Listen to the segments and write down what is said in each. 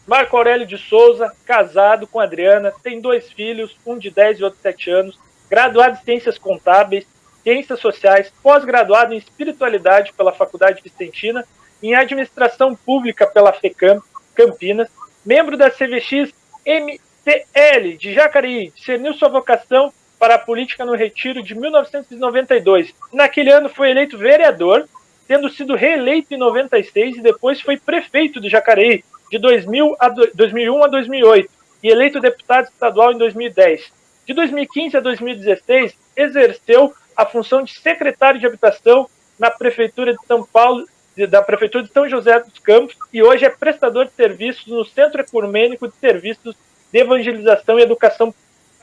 Marco Aurélio de Souza, casado com Adriana, tem 2 filhos, um de 10 e outro de 7 anos, graduado em Ciências Contábeis, Ciências Sociais, pós-graduado em Espiritualidade pela Faculdade Vicentina, em Administração Pública pela FECAM, Campinas, membro da CVX MTL de Jacareí, discerniu sua vocação para a política no Retiro de 1992. Naquele ano foi eleito vereador, tendo sido reeleito em 96 e depois foi prefeito de Jacareí, de 2001 a 2008, e eleito deputado estadual em 2010. De 2015 a 2016, exerceu a função de secretário de Habitação na Prefeitura de São Paulo, da Prefeitura de São José dos Campos, e hoje é prestador de serviços no Centro Ecumênico de Serviços de Evangelização e Educação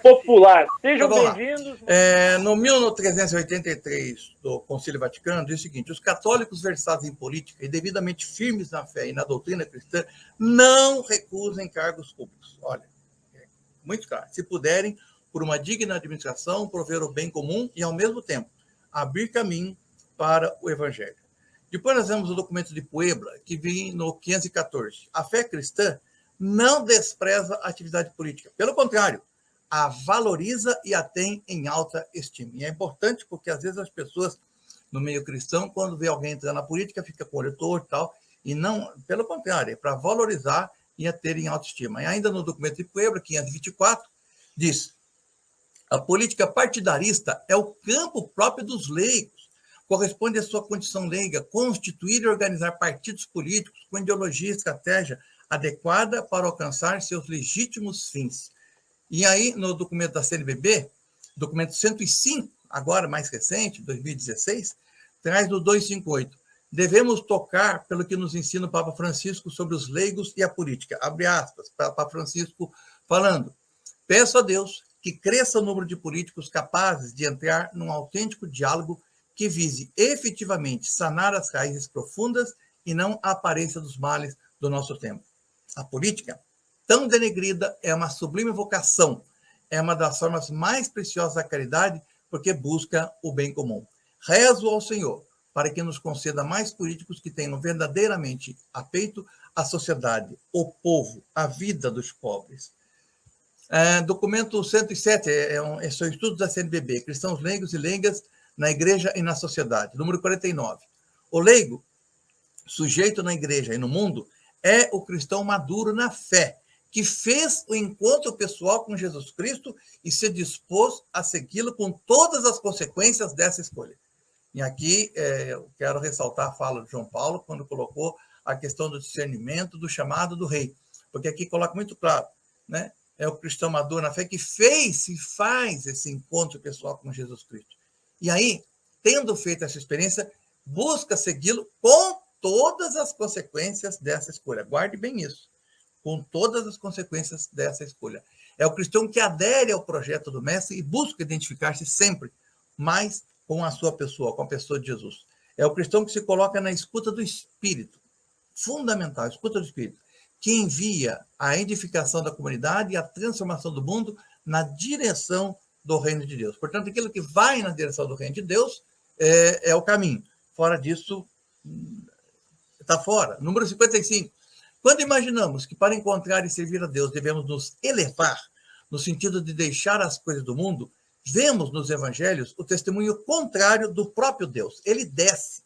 Popular. Sejam bem-vindos. No 1383 do Concílio Vaticano, diz o seguinte: os católicos versados em política e devidamente firmes na fé e na doutrina cristã não recusem cargos públicos. Olha, muito claro. Se puderem, por uma digna administração, prover o bem comum e, ao mesmo tempo, abrir caminho para o Evangelho. Depois nós vemos o documento de Puebla, que vem no 514. A fé cristã não despreza a atividade política. Pelo contrário, a valoriza e a tem em alta estima. E é importante porque, às vezes, as pessoas, no meio cristão, quando vê alguém entrar na política, fica com o olho torto e tal, e não, pelo contrário, é para valorizar e a ter em alta estima. E ainda no documento de Puebla, 524, diz: a política partidarista é o campo próprio dos leigos. Corresponde à sua condição leiga constituir e organizar partidos políticos com ideologia e estratégia adequada para alcançar seus legítimos fins. E aí, no documento da CNBB, documento 105, agora mais recente, 2016, traz no 258. Devemos tocar pelo que nos ensina o Papa Francisco sobre os leigos e a política. Abre aspas, Papa Francisco falando: peço a Deus que cresça o número de políticos capazes de entrar num autêntico diálogo que vise efetivamente sanar as raízes profundas e não a aparência dos males do nosso tempo. A política, tão denegrida, é uma sublime vocação, é uma das formas mais preciosas da caridade, porque busca o bem comum. Rezo ao Senhor para que nos conceda mais políticos que tenham verdadeiramente a peito a sociedade, o povo, a vida dos pobres. Documento 107, são estudos da CNBB, Cristãos Leigos e Leigas na Igreja e na Sociedade, número 49. O leigo, sujeito na Igreja e no mundo, é o cristão maduro na fé, que fez o encontro pessoal com Jesus Cristo e se dispôs a segui-lo com todas as consequências dessa escolha. E aqui eu quero ressaltar a fala de João Paulo, quando colocou a questão do discernimento, do chamado do rei, porque aqui coloca muito claro, né? É o cristão maduro na fé que fez e faz esse encontro pessoal com Jesus Cristo. E aí, tendo feito essa experiência, busca segui-lo com todas as consequências dessa escolha. Guarde bem isso. Com todas as consequências dessa escolha. É o cristão que adere ao projeto do Mestre e busca identificar-se sempre mais com a sua pessoa, com a pessoa de Jesus. É o cristão que se coloca na escuta do Espírito. Fundamental, escuta do Espírito. Que envia a edificação da comunidade e a transformação do mundo na direção do reino de Deus. Portanto, aquilo que vai na direção do reino de Deus é o caminho. Fora disso, está fora. Número 55. Quando imaginamos que para encontrar e servir a Deus devemos nos elevar, no sentido de deixar as coisas do mundo, vemos nos evangelhos o testemunho contrário do próprio Deus. Ele desce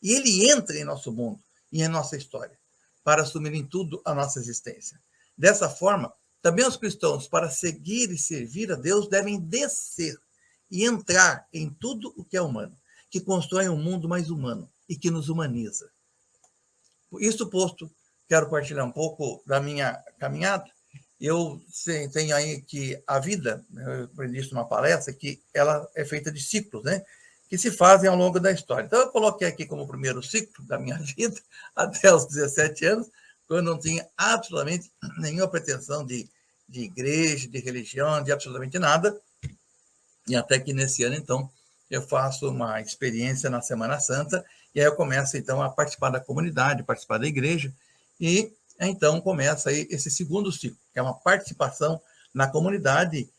e ele entra em nosso mundo e em nossa história, para assumir em tudo a nossa existência. Dessa forma, também os cristãos, para seguir e servir a Deus, devem descer e entrar em tudo o que é humano, que constrói um mundo mais humano e que nos humaniza. Isso posto, quero partilhar um pouco da minha caminhada. Eu tenho aí que a vida, eu aprendi isso numa palestra, que ela é feita de ciclos, né? Que se fazem ao longo da história. Então, eu coloquei aqui como primeiro ciclo da minha vida, até os 17 anos, quando eu não tinha absolutamente nenhuma pretensão de igreja, de religião, de absolutamente nada. E até que nesse ano, então, eu faço uma experiência na Semana Santa, e aí eu começo, então, a participar da comunidade, participar da igreja, e então começa aí esse segundo ciclo, que é uma participação na comunidade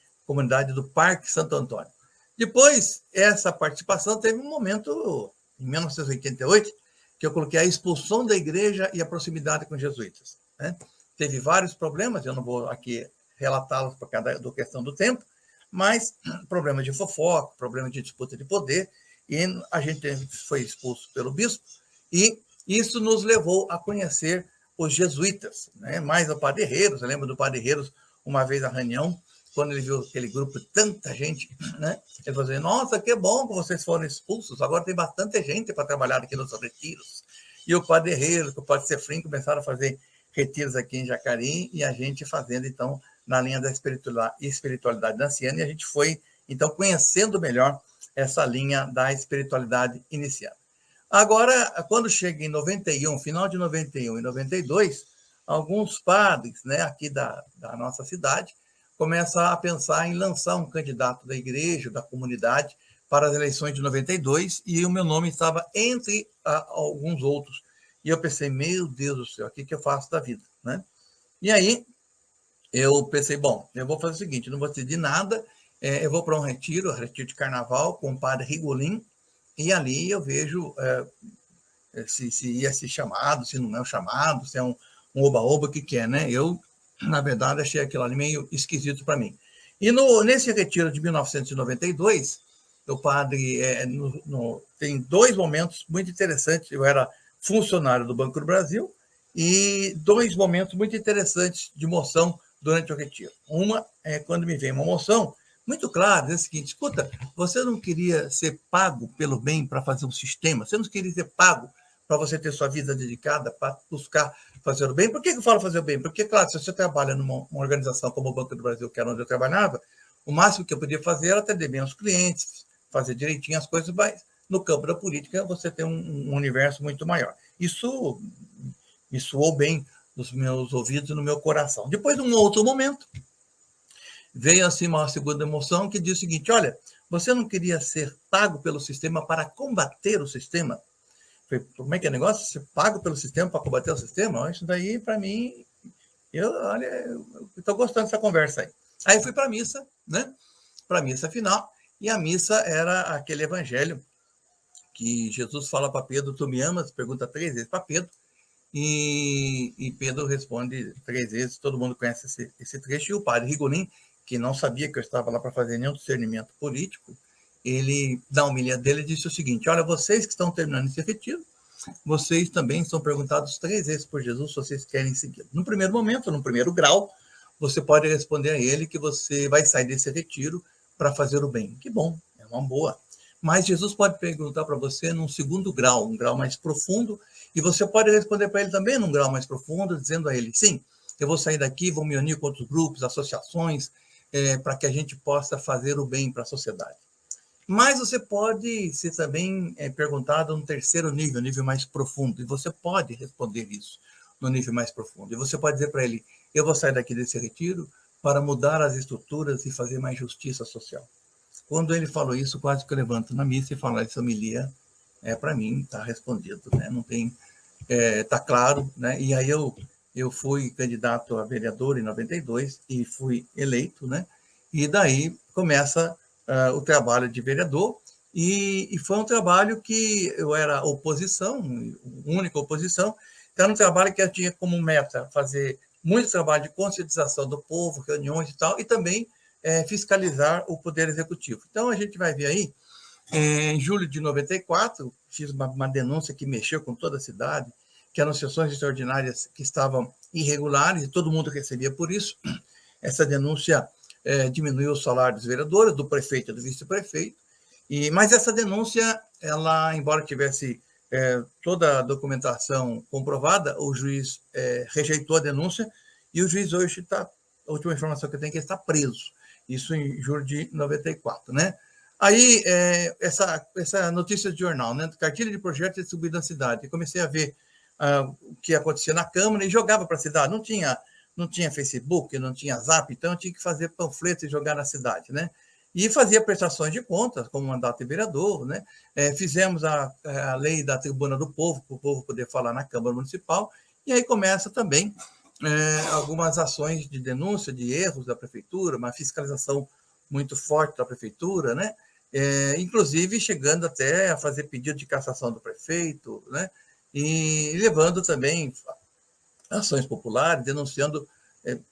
do Parque Santo Antônio. Depois, essa participação teve um momento, em 1988, que eu coloquei a expulsão da igreja e a proximidade com os jesuítas, né? teve vários problemas, eu não vou aqui relatá-los por causa da questão do tempo, mas problemas de fofoca, problemas de disputa de poder, e a gente foi expulso pelo bispo, e isso nos levou a conhecer os jesuítas, né? Mais o Padre Herreiros. Eu lembro do Padre Herreiros, uma vez na reunião, quando ele viu aquele grupo de tanta gente, né? Ele falou assim, nossa, que bom que vocês foram expulsos, agora tem bastante gente para trabalhar aqui nos retiros. E o Padre Herreiros, o Padre Sefrim começaram a fazer retiros aqui em Jacarim, e a gente fazendo, então, na linha da espiritualidade nanciana, e a gente foi, então, conhecendo melhor essa linha da espiritualidade iniciada. Agora, quando chega em 91, final de 91 e 92, alguns padres, né, aqui da nossa cidade começam a pensar em lançar um candidato da igreja, da comunidade, para as eleições de 92, e o meu nome estava entre alguns outros. E eu pensei, meu Deus do céu, o que eu faço da vida, né? E aí, eu pensei, bom, eu vou fazer o seguinte, não vou decidir nada, eu vou para um retiro de carnaval com o padre Rigolin, e ali eu vejo se ia ser chamado, se não é um chamado, se é um oba-oba, o que é, né? Eu, na verdade, achei aquilo ali meio esquisito para mim. E nesse retiro de 1992, o padre tem dois momentos muito interessantes. Eu era funcionário do Banco do Brasil e dois momentos muito interessantes de moção durante o retiro. Uma é quando me veio uma moção muito clara, é o seguinte, escuta, você não queria ser pago pelo bem para fazer um sistema? Você não queria ser pago para você ter sua vida dedicada para buscar fazer o bem? Por que eu falo fazer o bem? Porque, claro, se você trabalha numa organização como o Banco do Brasil, que era onde eu trabalhava, o máximo que eu podia fazer era atender bem os clientes, fazer direitinho as coisas, mas no campo da política você tem um universo muito maior. Isso me soou bem nos meus ouvidos e no meu coração. Depois, num outro momento, veio assim uma segunda emoção que diz o seguinte, olha, você não queria ser pago pelo sistema para combater o sistema? Como é que é o negócio? Ser pago pelo sistema para combater o sistema? Isso daí, para mim, eu estou gostando dessa conversa aí. Aí fui para a missa, né? Para a missa final, e a missa era aquele evangelho que Jesus fala para Pedro, tu me amas? Pergunta 3 vezes para Pedro, e Pedro responde 3 vezes, todo mundo conhece esse trecho, e o padre Rigolin, que não sabia que eu estava lá para fazer nenhum discernimento político, ele, na homilia dele, disse o seguinte, olha, vocês que estão terminando esse retiro, vocês também são perguntados 3 vezes por Jesus se vocês querem segui-lo. No primeiro momento, no primeiro grau, você pode responder a ele que você vai sair desse retiro para fazer o bem. Que bom, é uma boa. Mas Jesus pode perguntar para você num segundo grau, um grau mais profundo, e você pode responder para ele também num grau mais profundo, dizendo a ele, sim, eu vou sair daqui, vou me unir com outros grupos, associações, para que a gente possa fazer o bem para a sociedade. Mas você pode ser também perguntado no terceiro nível mais profundo, e você pode responder isso no nível mais profundo. E você pode dizer para ele, eu vou sair daqui desse retiro para mudar as estruturas e fazer mais justiça social. Quando ele falou isso, quase que eu levanto na missa e falo, essa homilia, para mim, está respondido, né? Não tem, está claro, né? E aí eu fui candidato a vereador em 92 e fui eleito, né? E daí começa o trabalho de vereador, e foi um trabalho que eu era oposição, única oposição, então era um trabalho que eu tinha como meta fazer muito trabalho de conscientização do povo, reuniões e tal, e também fiscalizar o Poder Executivo. Então, a gente vai ver aí, em julho de 94, fiz uma denúncia que mexeu com toda a cidade, que eram sessões extraordinárias que estavam irregulares, e todo mundo recebia por isso. Essa denúncia diminuiu o salário dos vereadores, do prefeito e do vice-prefeito, mas essa denúncia, ela, embora tivesse toda a documentação comprovada, o juiz rejeitou a denúncia, e o juiz hoje está, a última informação que eu tenho é que ele está preso, isso em julho de 94, né? Aí, essa notícia de jornal, né? Cartilha de projeto distribuída na cidade, e comecei a ver o que acontecia na Câmara e jogava para a cidade, não tinha Facebook, não tinha Zap, então eu tinha que fazer panfletos e jogar na cidade, né? E fazia prestações de contas, como mandato de vereador, né? Fizemos a lei da Tribuna do Povo, para o povo poder falar na Câmara Municipal, e aí começa também algumas ações de denúncia de erros da prefeitura, uma fiscalização muito forte da prefeitura, né? Inclusive chegando até a fazer pedido de cassação do prefeito, né? E levando também ações populares, denunciando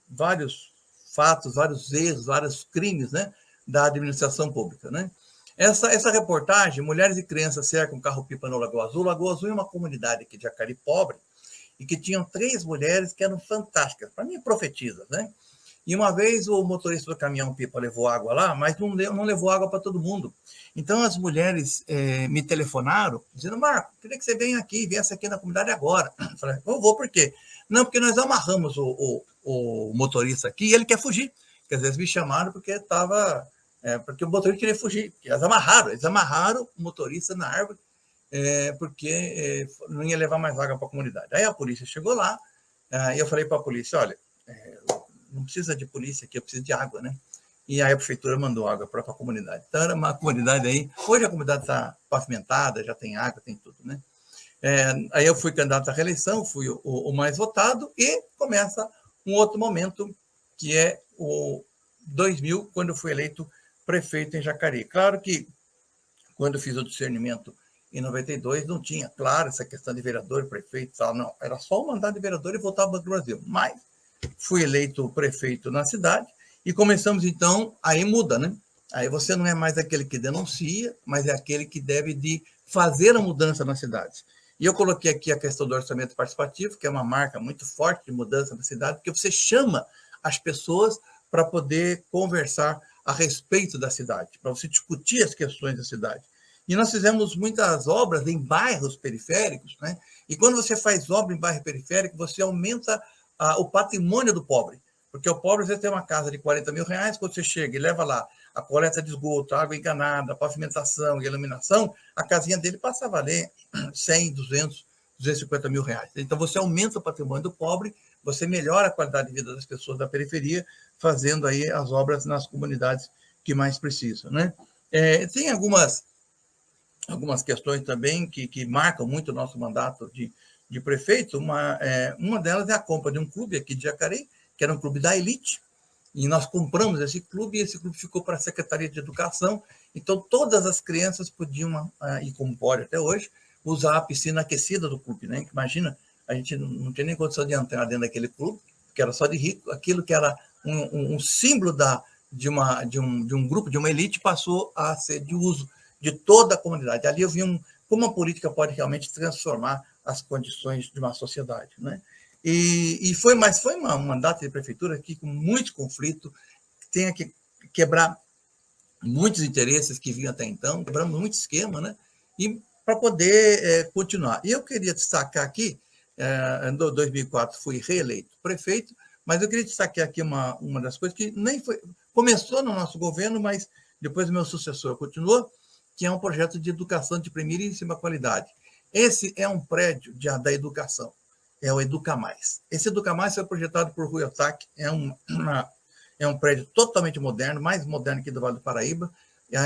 vários fatos, vários erros, vários crimes, né, da administração pública, né? Essa reportagem, mulheres e crianças cercam carro-pipa no Lagoa Azul. Lagoa Azul é uma comunidade aqui de Jacari pobre e que tinham 3 mulheres que eram fantásticas, para mim profetizas, né? E uma vez o motorista do caminhão-pipa levou água lá, mas não levou água para todo mundo. Então as mulheres me telefonaram, dizendo: Marco, queria que você venha aqui, viesse aqui na comunidade agora. Eu falei: eu vou, por quê? Não, porque nós amarramos o motorista aqui e ele quer fugir. Porque às vezes me chamaram porque estava... porque o motorista queria fugir. Eles amarraram o motorista na árvore porque não ia levar mais água para a comunidade. Aí a polícia chegou lá e eu falei para a polícia: olha, não precisa de polícia aqui, eu preciso de água, né? E aí a prefeitura mandou água para a comunidade. Então era uma comunidade aí, hoje a comunidade está pavimentada, já tem água, tem tudo, né? Aí eu fui candidato à reeleição, fui o mais votado, e começa um outro momento, que é o 2000, quando eu fui eleito prefeito em Jacareí. Claro que quando eu fiz o discernimento em 92, não tinha, claro, essa questão de vereador, prefeito e tal, não. Era só o mandato de vereador e voltar ao Banco do Brasil. Mas fui eleito prefeito na cidade e começamos, então, aí muda, né? Aí você não é mais aquele que denuncia, mas é aquele que deve de fazer a mudança na cidade. E eu coloquei aqui a questão do orçamento participativo, que é uma marca muito forte de mudança na cidade, porque você chama as pessoas para poder conversar a respeito da cidade, para você discutir as questões da cidade. E nós fizemos muitas obras em bairros periféricos, né? E quando você faz obra em bairro periférico, você aumenta o patrimônio do pobre, porque o pobre, às vezes, tem uma casa de 40 mil reais, quando você chega e leva lá a coleta de esgoto, a água encanada, a pavimentação e a iluminação, a casinha dele passa a valer 100, 200, 250 mil reais. Então, você aumenta o patrimônio do pobre, você melhora a qualidade de vida das pessoas da periferia, fazendo aí as obras nas comunidades que mais precisam, né? Tem algumas questões também que marcam muito o nosso mandato de prefeito. Uma delas é a compra de um clube aqui de Jacareí, que era um clube da elite, e nós compramos esse clube, e esse clube ficou para a Secretaria de Educação. Então, todas as crianças podiam, e como pode até hoje, usar a piscina aquecida do clube, né? Imagina, a gente não tinha nem condição de entrar dentro daquele clube, que era só de rico. Aquilo que era um símbolo de um grupo, de uma elite, passou a ser de uso de toda a comunidade. Ali eu vi como a política pode realmente transformar as condições de uma sociedade, né? Mas foi um mandato de prefeitura aqui com muito conflito, que tenha que quebrar muitos interesses que vinham até então, quebramos muito esquema, né? E para poder continuar. E eu queria destacar aqui, em 2004 fui reeleito prefeito, mas eu queria destacar aqui uma das coisas que nem começou no nosso governo, mas depois o meu sucessor continuou, que é um projeto de educação de primeiríssima qualidade. Esse é um prédio da educação, é o Educa Mais. Esse Educa Mais foi projetado por Rui Ohtake, é um prédio totalmente moderno, mais moderno que do Vale do Paraíba.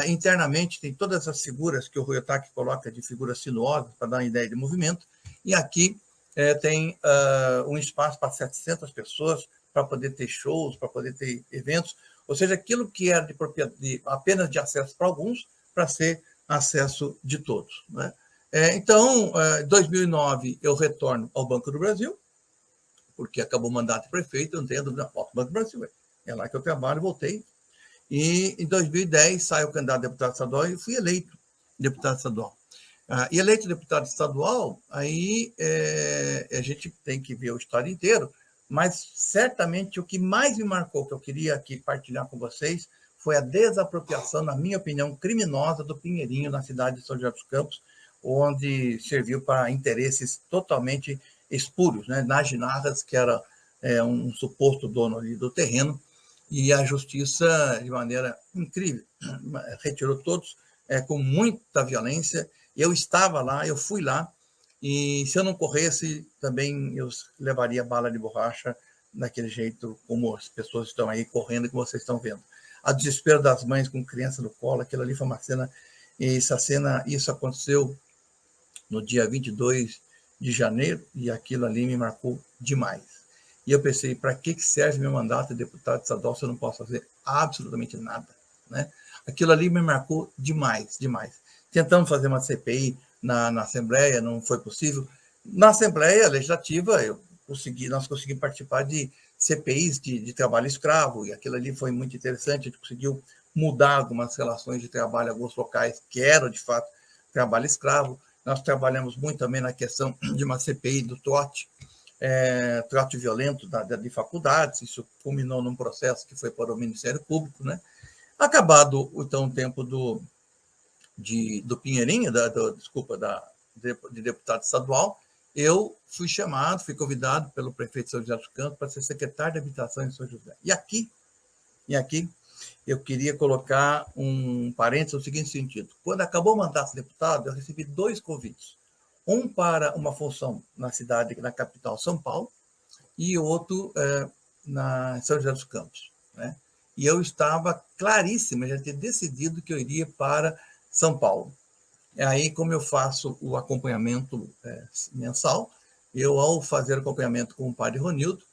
Internamente tem todas as figuras que o Rui Ohtake coloca, de figuras sinuosas, para dar uma ideia de movimento, e aqui tem um espaço para 700 pessoas, para poder ter shows, para poder ter eventos, ou seja, aquilo que era apenas de acesso para alguns, para ser acesso de todos, né? Então, em 2009, eu retorno ao Banco do Brasil, porque acabou o mandato de prefeito, eu não tenho dúvida, volto ao Banco do Brasil. É lá que eu trabalho, voltei. E em 2010, saio candidato a deputado estadual e fui eleito deputado estadual. E eleito deputado estadual, aí a gente tem que ver o estado inteiro, mas certamente o que mais me marcou, que eu queria aqui partilhar com vocês, foi a desapropriação, na minha opinião, criminosa do Pinheirinho, na cidade de São José dos Campos, onde serviu para interesses totalmente espúrios, né? Naginarras, que era um suposto dono ali do terreno, e a justiça, de maneira incrível, retirou todos com muita violência. Eu estava lá, eu fui lá, e se eu não corresse, também eu levaria bala de borracha daquele jeito como as pessoas estão aí correndo, que vocês estão vendo. A desespero das mães com criança no colo, aquilo ali foi uma cena, isso aconteceu no dia 22 de janeiro, e aquilo ali me marcou demais. E eu pensei, para que serve meu mandato de deputado estadual se eu não posso fazer absolutamente nada, né? Aquilo ali me marcou demais, demais. Tentamos fazer uma CPI na Assembleia, não foi possível. Na Assembleia Legislativa, eu nós conseguimos participar de CPIs de trabalho escravo, e aquilo ali foi muito interessante, a gente conseguiu mudar algumas relações de trabalho em alguns locais que eram, de fato, trabalho escravo. Nós trabalhamos muito também na questão de uma CPI do trote violento de faculdades, isso culminou num processo que foi para o Ministério Público, né? Acabado, então, o tempo do Pinheirinho, de deputado estadual, eu fui convidado pelo prefeito de São José dos Campos para ser secretário de Habitação em São José. E aqui eu queria colocar um parênteses no seguinte sentido. Quando acabou o mandato de deputado, eu recebi 2 convites. Um para uma função na capital São Paulo, e outro na São José dos Campos, né? E eu estava claríssimo, já tinha decidido que eu iria para São Paulo. E aí, como eu faço o acompanhamento mensal, ao fazer acompanhamento com o padre Ronildo,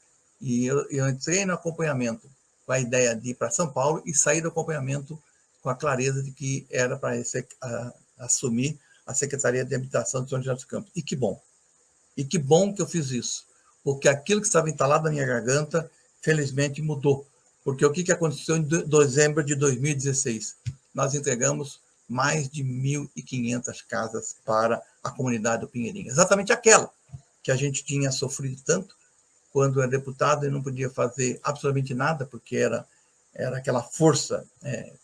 e eu entrei no acompanhamento com a ideia de ir para São Paulo e sair do acompanhamento com a clareza de que era para assumir a Secretaria de Habitação de São José dos Campos. E que bom que eu fiz isso, porque aquilo que estava entalado na minha garganta, felizmente mudou. Porque o que aconteceu em dezembro de 2016? Nós entregamos mais de 1.500 casas para a comunidade do Pinheirinho. Exatamente aquela que a gente tinha sofrido tanto quando era deputado e não podia fazer absolutamente nada, porque era aquela força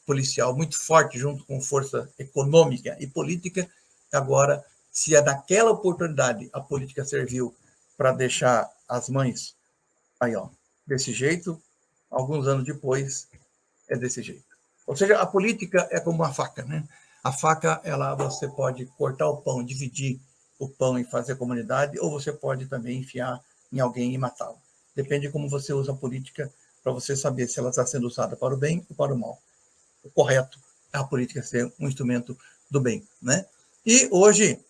policial muito forte, junto com força econômica e política. Agora, se naquela oportunidade a política serviu para deixar as mães aí, ó, desse jeito, alguns anos depois é desse jeito. Ou seja, a política é como uma faca, né? A faca, você pode cortar o pão, dividir o pão e fazer comunidade, ou você pode também enfiar em alguém e matá-lo. Depende de como você usa a política para você saber se ela está sendo usada para o bem ou para o mal. O correto é a política ser um instrumento do bem, né? E hoje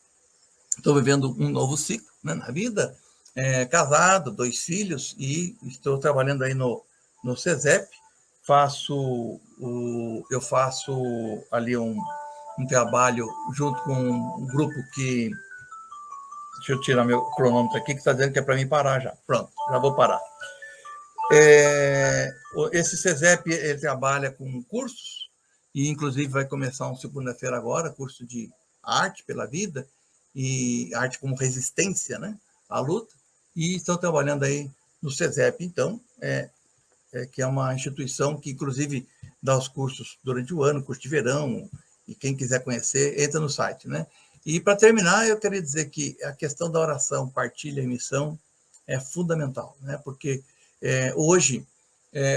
estou vivendo um novo ciclo, né, na vida, casado, 2 filhos, e estou trabalhando aí no CESEP. Eu faço ali um trabalho junto com um grupo que... Deixa eu tirar meu cronômetro aqui, que está dizendo que é para mim parar já. Pronto, já vou parar. Esse CESEP, ele trabalha com cursos, e inclusive vai começar uma segunda-feira agora, curso de arte pela vida, e arte como resistência, né, à luta, e estão trabalhando aí no CESEP, então, que é uma instituição que, inclusive, dá os cursos durante o ano, curso de verão, e quem quiser conhecer, entra no site, né? E, para terminar, eu queria dizer que a questão da oração, partilha e missão é fundamental, né? Porque hoje,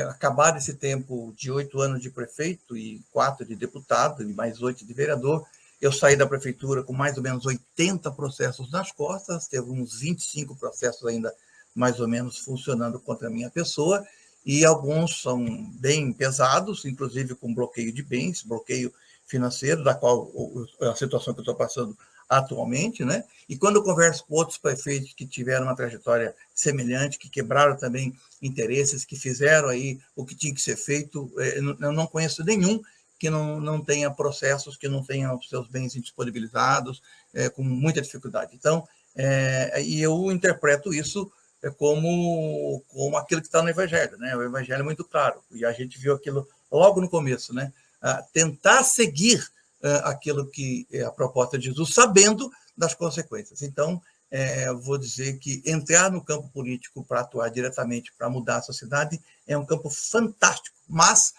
acabado esse tempo de 8 anos de prefeito e 4 de deputado e mais 8 de vereador, eu saí da prefeitura com mais ou menos 80 processos nas costas, teve uns 25 processos ainda mais ou menos funcionando contra a minha pessoa, e alguns são bem pesados, inclusive com bloqueio de bens, bloqueio financeiro, da qual a situação que eu estou passando atualmente, né? E quando eu converso com outros prefeitos que tiveram uma trajetória semelhante, que quebraram também interesses, que fizeram aí o que tinha que ser feito, eu não conheço nenhum que não tenha processos, que não tenha os seus bens indisponibilizados, com muita dificuldade. Então, e eu interpreto isso como aquilo que está no Evangelho, né? O Evangelho é muito claro, e a gente viu aquilo logo no começo, né? Tentar seguir aquilo que é a proposta de Jesus, sabendo das consequências. Então, vou dizer que entrar no campo político para atuar diretamente, para mudar a sociedade, é um campo fantástico, mas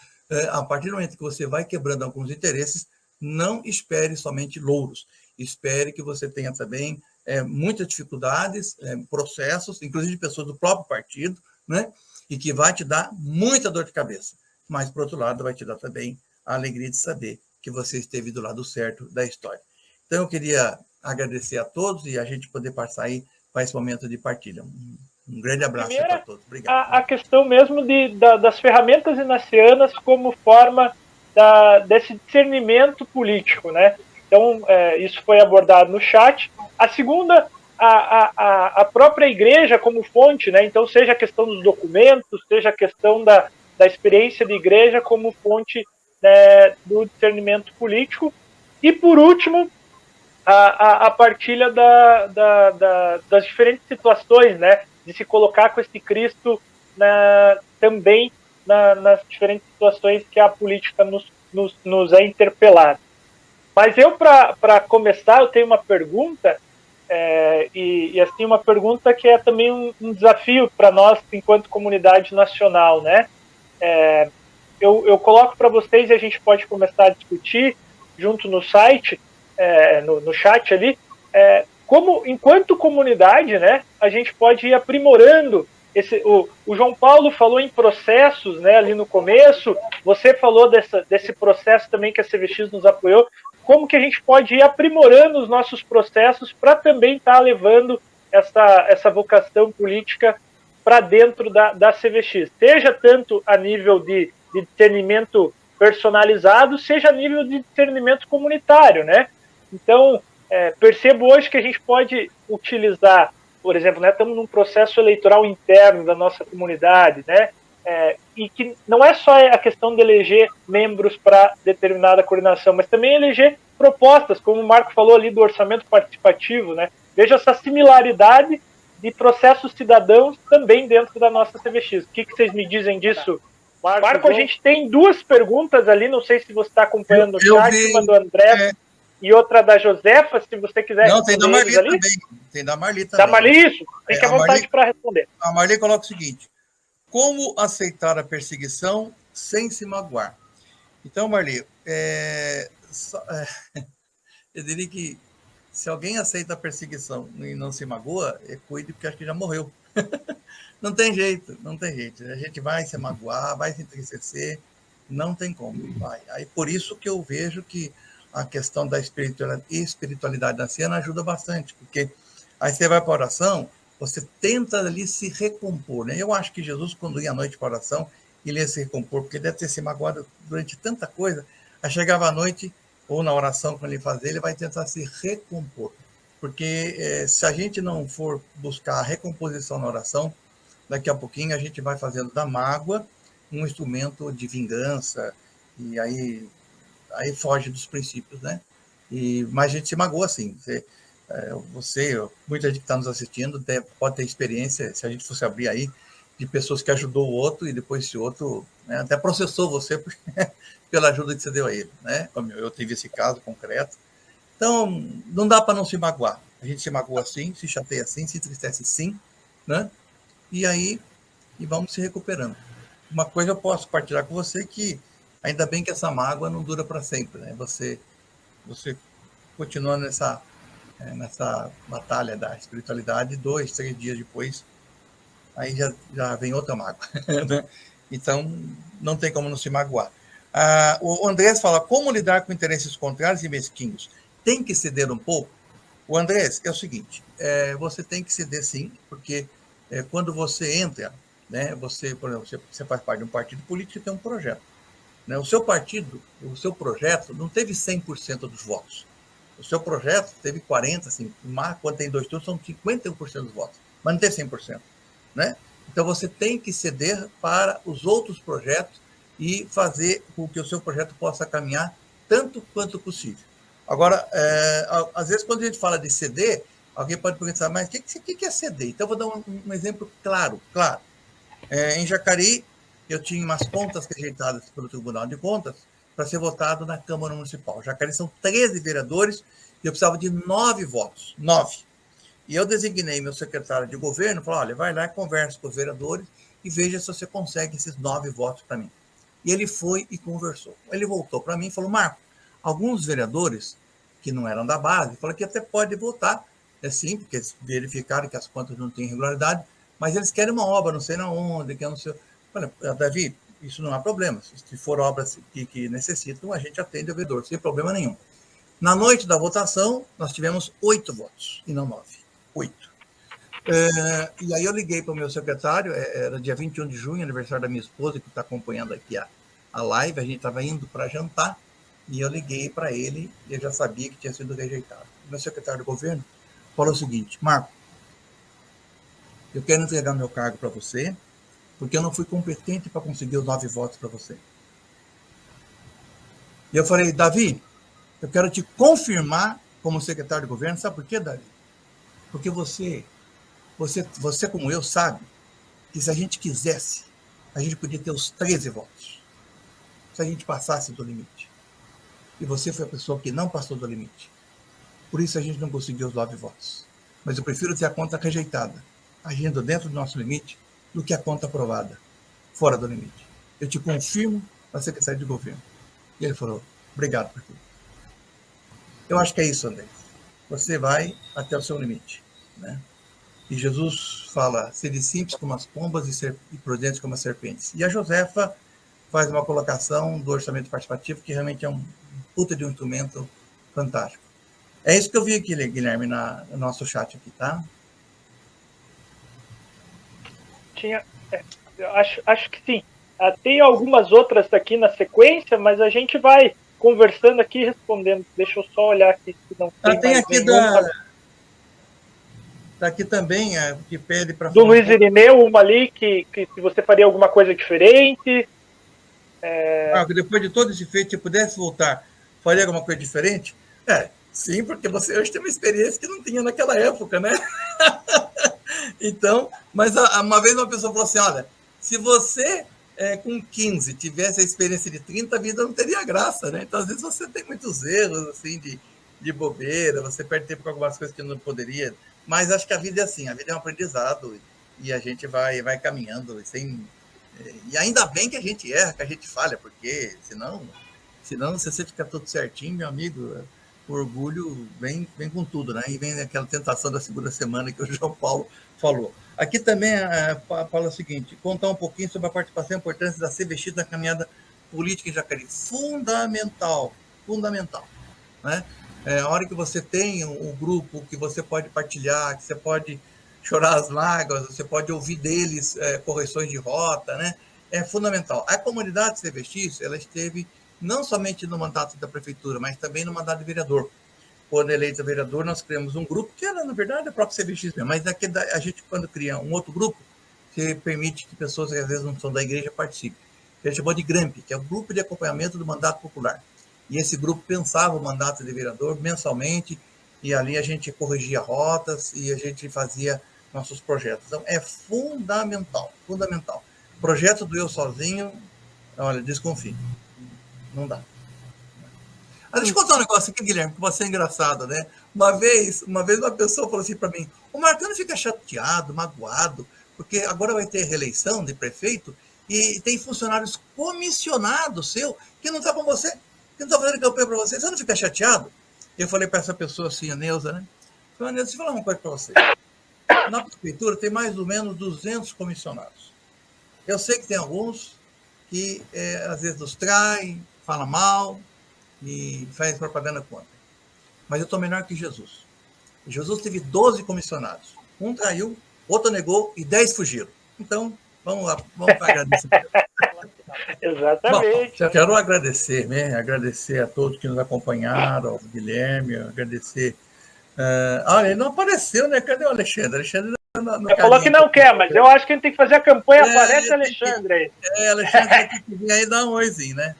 a partir do momento que você vai quebrando alguns interesses, não espere somente louros, espere que você tenha também muitas dificuldades, processos, inclusive de pessoas do próprio partido, né? E que vai te dar muita dor de cabeça, mas, por outro lado, vai te dar também a alegria de saber que você esteve do lado certo da história. Então, eu queria agradecer a todos e a gente poder passar aí para esse momento de partilha. Um grande abraço para todos. Obrigado. A questão mesmo das ferramentas inacianas como forma desse discernimento político, né? Então, isso foi abordado no chat. A segunda, a própria igreja como fonte, né? Então, seja a questão dos documentos, seja a questão da experiência de igreja como fonte, né, do discernimento político. E, por último, a partilha das diferentes situações, né? de se colocar com esse Cristo também nas diferentes situações que a política nos é interpelada. Mas eu, para começar, eu tenho uma pergunta, e assim, uma pergunta que é também um desafio para nós, enquanto comunidade nacional, né? Eu coloco para vocês e a gente pode começar a discutir junto no site, no chat ali, como, enquanto comunidade, né, a gente pode ir aprimorando o João Paulo falou em processos, né, ali no começo, você falou desse processo também que a CVX nos apoiou, como que a gente pode ir aprimorando os nossos processos para também estar levando essa vocação política para dentro da CVX, seja tanto a nível de discernimento personalizado, seja a nível de discernimento comunitário, né? Então, percebo hoje que a gente pode utilizar, por exemplo, né, estamos num processo eleitoral interno da nossa comunidade, né? E que não é só a questão de eleger membros para determinada coordenação, mas também eleger propostas, como o Marco falou ali do orçamento participativo, né? Veja essa similaridade de processos cidadãos também dentro da nossa CVX. O que vocês me dizem disso? Marco, a gente tem duas perguntas ali, não sei se você está acompanhando no chat, uma do André e outra da Josefa, se você quiser. Não, tem da Marli também. Tem da Marli também. Da Marli, isso. Fique à vontade para responder. A Marli coloca o seguinte: como aceitar a perseguição sem se magoar? Então, Marli, eu diria que se alguém aceita a perseguição e não se magoa, cuide, porque acho que já morreu. Não tem jeito, não tem jeito. A gente vai se magoar, vai se entristecer, não tem como. Vai. Aí, por isso que eu vejo que a questão da espiritualidade anciana ajuda bastante, porque aí você vai para a oração, você tenta ali se recompor, né? Eu acho que Jesus, quando ia à noite para a oração, ele ia se recompor, porque deve ter se magoado durante tanta coisa, aí chegava à noite, ou na oração, quando ele fazia, ele vai tentar se recompor, porque se a gente não for buscar a recomposição na oração, daqui a pouquinho a gente vai fazendo da mágoa um instrumento de vingança, e aí foge dos princípios, né? Mas a gente se magoa assim. Muita gente que está nos assistindo pode ter experiência, se a gente fosse abrir aí, de pessoas que ajudou o outro e depois esse outro, né, até processou você pela ajuda que você deu a ele, né? Como eu tive esse caso concreto. Então, não dá para não se magoar. A gente se magoa assim, se chateia assim, se entristece sim, né? E vamos se recuperando. Uma coisa eu posso partilhar com você, que ainda bem que essa mágoa não dura para sempre, né? Você continua nessa batalha da espiritualidade, 2, 3 dias depois, aí já vem outra mágoa. Né? Então, não tem como não se magoar. O Andrés fala, como lidar com interesses contrários e mesquinhos? Tem que ceder um pouco? O Andrés, é o seguinte, você tem que ceder sim, porque quando você entra, né, você, por exemplo, você faz parte de um partido político e tem um projeto. Né? O seu partido, o seu projeto não teve 100% dos votos. O seu projeto teve 40%, assim, quando tem 2 turnos, são 51% dos votos, mas não teve 100%. Né? Então, você tem que ceder para os outros projetos e fazer com que o seu projeto possa caminhar tanto quanto possível. Agora, às vezes, quando a gente fala de ceder, alguém pode perguntar, mas o que é ceder? Então, eu vou dar um exemplo claro. Em Jacareí, eu tinha umas contas rejeitadas pelo Tribunal de Contas para ser votado na Câmara Municipal. Jacareí são 13 vereadores e eu precisava de 9 votos. 9. E eu designei meu secretário de governo, falei, olha, vai lá e conversa com os vereadores e veja se você consegue esses 9 votos para mim. E ele foi e conversou. Ele voltou para mim e falou, Marco, alguns vereadores que não eram da base, falaram que até pode votar, sim, porque eles verificaram que as contas não têm irregularidade, mas eles querem uma obra, não sei na onde, que eu não sei. Olha, Davi, isso não há problema. Se for obras que necessitam, a gente atende o vereador, sem problema nenhum. Na noite da votação, nós tivemos 8 votos, e não 9. 8. E aí eu liguei para o meu secretário, era dia 21 de junho, aniversário da minha esposa, que está acompanhando aqui a live, a gente estava indo para jantar, e eu liguei para ele, e eu já sabia que tinha sido rejeitado. O meu secretário de governo falou o seguinte, Marco, eu quero entregar meu cargo para você, porque eu não fui competente para conseguir os 9 votos para você. E eu falei, Davi, eu quero te confirmar como secretário de governo, sabe por quê, Davi? Porque você Você, como eu, sabe que se a gente quisesse, a gente podia ter os 13 votos. Se a gente passasse do limite. E você foi a pessoa que não passou do limite. Por isso a gente não conseguiu os 9 votos. Mas eu prefiro ter a conta rejeitada, agindo dentro do nosso limite, do que a conta aprovada, fora do limite. Eu te confirmo para a Secretaria de Governo. E ele falou, obrigado por tudo. Eu acho que é isso, André. Você vai até o seu limite, né? E Jesus fala, sede simples como as pombas e prudentes como as serpentes. E a Josefa faz uma colocação do orçamento participativo, que realmente é um puta de um instrumento fantástico. É isso que eu vi aqui, Guilherme, no nosso chat aqui, tá? Acho que sim. Tem algumas outras aqui na sequência, mas a gente vai conversando aqui e respondendo. Deixa eu só olhar aqui se não tem, tem mais aqui nenhuma. Tá aqui também, que pede para... Do Luiz Irineu, uma ali, que você faria alguma coisa diferente. Depois de todo esse feito, se pudesse voltar, faria alguma coisa diferente? Sim, porque você hoje tem uma experiência que não tinha naquela época, né? Então, mas uma vez uma pessoa falou assim, olha, se você com 15 tivesse a experiência de 30, a vida não teria graça, né? Então, às vezes, você tem muitos erros, assim, de bobeira, você perde tempo com algumas coisas que não poderia, mas acho que a vida é assim, a vida é um aprendizado e a gente vai caminhando e ainda bem que a gente erra, que a gente falha, porque senão você fica tudo certinho, meu amigo, o orgulho vem com tudo, né? E vem aquela tentação da segunda semana que o João Paulo falou. Aqui também fala o seguinte, contar um pouquinho sobre a participação e a importância da CVX na caminhada política em Jacareí. Fundamental, né? A hora que você tem um grupo que você pode partilhar, que você pode chorar as mágoas, você pode ouvir deles correções de rota, né? É fundamental. A comunidade CVX, ela esteve não somente no mandato da prefeitura, mas também no mandato de vereador. Quando eleito vereador, nós criamos um grupo, que era, na verdade, a própria CVX mesmo, mas a gente, quando cria um outro grupo, você permite que pessoas que às vezes não são da igreja participem. Que a gente chamou de GRAMP, que é o Grupo de Acompanhamento do Mandato Popular. E esse grupo pensava o mandato de vereador mensalmente, e ali a gente corrigia rotas e a gente fazia nossos projetos. Então, é fundamental. Projeto do eu sozinho, olha, desconfio. Não dá. Deixa eu contar um negócio aqui, Guilherme, que pode ser engraçado, né? Uma vez uma pessoa falou assim para mim, o Marcano fica chateado, magoado, porque agora vai ter reeleição de prefeito e tem funcionários comissionados seu que não está com você, que não está fazendo campanha para você. Você não fica chateado? Eu falei para essa pessoa assim, a Neuza, né? Falei, Neuza, deixa eu falar uma coisa para você. Na prefeitura tem mais ou menos 200 comissionados. Eu sei que tem alguns que às vezes nos traem, falam mal e faz propaganda contra. Mas eu estou melhor que Jesus. Jesus teve 12 comissionados. Um traiu, outro negou e 10 fugiram. Então, vamos lá, vamos agradecer. Exatamente. Bom, eu quero agradecer, né? Agradecer a todos que nos acompanharam, ao Guilherme, agradecer. Olha, ele não apareceu, né? Cadê o Alexandre? Alexandre não falou que não quer, mas eu acho que a gente tem que fazer a campanha. Aparece Alexandre aí. Alexandre vai ter que vir aí dar um oizinho, né?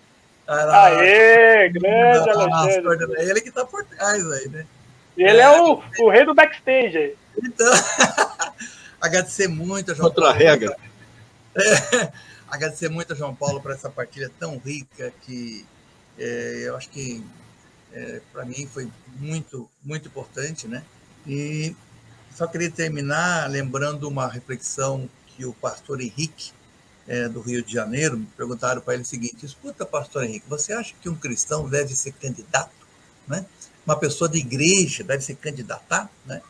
Aê, grande Alexandre. É ele que está por trás aí, né? Ele é o rei do backstage aí. Então, agradecer muito a João Paulo. Outra regra. Agradecer muito a João Paulo por essa partilha tão rica que eu acho que para mim foi muito, muito importante, né? E só queria terminar lembrando uma reflexão que o pastor Henrique, do Rio de Janeiro, me perguntaram para ele o seguinte: escuta, pastor Henrique, você acha que um cristão deve ser candidato, né? Uma pessoa de igreja deve se candidatar, né?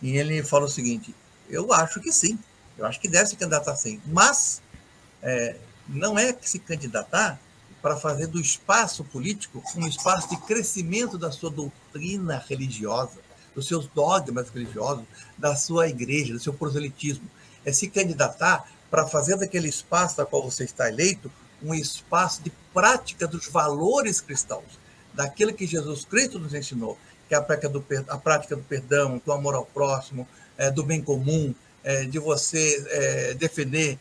E ele falou o seguinte: eu acho que sim, eu acho que deve se candidatar sim, mas não é que se candidatar para fazer do espaço político um espaço de crescimento da sua doutrina religiosa, dos seus dogmas religiosos, da sua igreja, do seu proselitismo. É se candidatar para fazer daquele espaço da qual você está eleito um espaço de prática dos valores cristãos, daquilo que Jesus Cristo nos ensinou, que é a prática do perdão, do amor ao próximo, do bem comum, de você defender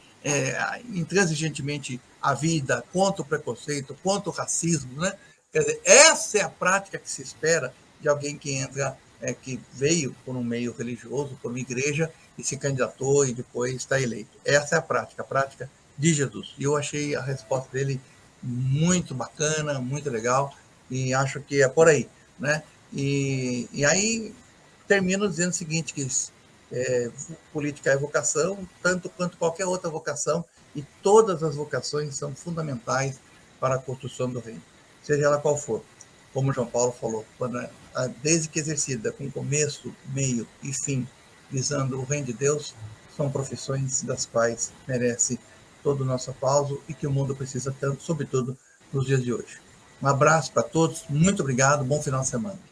intransigentemente a vida, contra o preconceito, contra o racismo, né? Quer dizer, essa é a prática que se espera de alguém que entra que veio por um meio religioso, por uma igreja, e se candidatou e depois está eleito. Essa é a prática de Jesus. E eu achei a resposta dele muito bacana, muito legal, e acho que é por aí, né? E aí termino dizendo o seguinte, que política é vocação, tanto quanto qualquer outra vocação, e todas as vocações são fundamentais para a construção do reino, seja ela qual for. Como João Paulo falou, desde que exercida com começo, meio e fim, visando o reino de Deus, são profissões das quais merece todo o nosso aplauso e que o mundo precisa tanto, sobretudo nos dias de hoje. Um abraço para todos, muito obrigado, bom final de semana.